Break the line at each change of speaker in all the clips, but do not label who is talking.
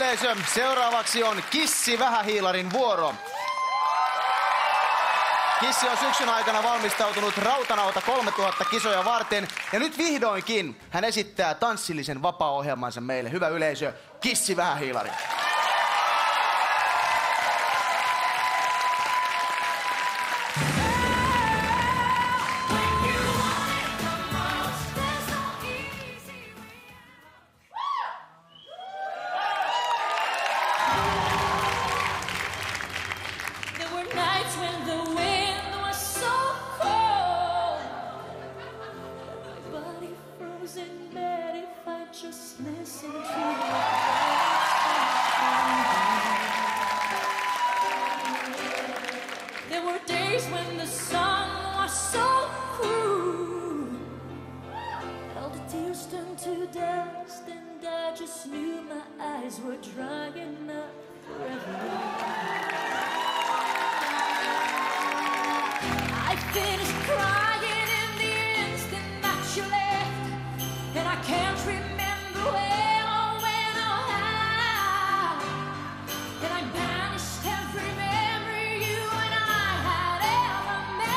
yleisö, seuraavaksi on Kissi Vähähiilarin vuoro. Kissi on syksyn aikana valmistautunut Rautanauta 3000 kisoja varten. Ja nyt vihdoinkin hän esittää tanssillisen vapaa-ohjelmansa meille. Hyvä yleisö, Kissi Vähähiilari.
There were days when the sun was so cruel. All the tears turned to dust, and I just knew my eyes were drying up forever. I finished crying in the instant that you left, and I can't remember where or when or how. And I banished every memory you and I had ever made.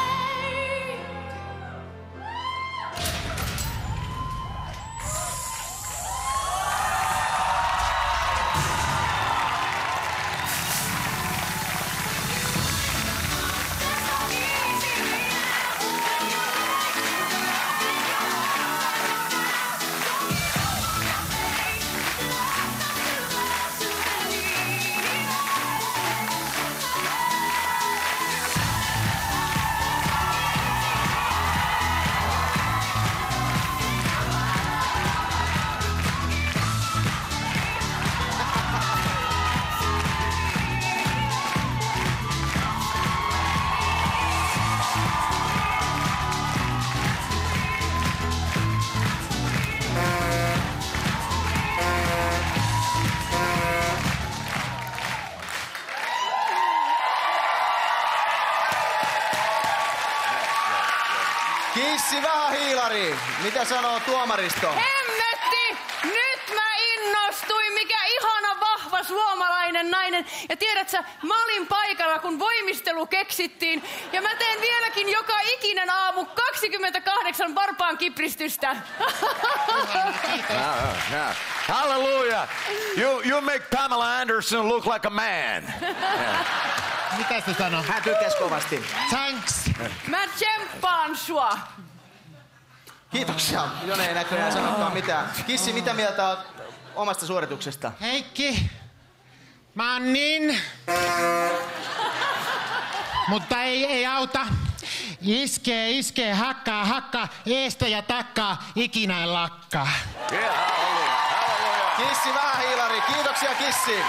Kissi Vähähiilari, mitä sanoo tuomaristo?
Hemmetti! Nyt mä innostuin, mikä ihana vahva suomalainen nainen. Ja tiedätkö, mä olin paikalla, kun voimistelu keksittiin. Ja mä teen vieläkin joka ikinen aamu 28 varpaan kipristystä.
Hallelujah! You make Pamela Anderson look like a man.
Mitä se sanoo?
Hän tykkäs kovasti.
Thanks.
Mä tsemppaan sua.
Kiitoksia. Jone ei näköjään sanokaan mitään. Kissi, mitä mieltä oot omasta suorituksesta?
Heikki, mä oon niin. Mutta ei auta. Iskee, hakkaa, eestä ja takkaa, ikinä ei lakkaa.
Yeah, hallelujah.
Kissi Vähähiilari, kiitoksia Kissi.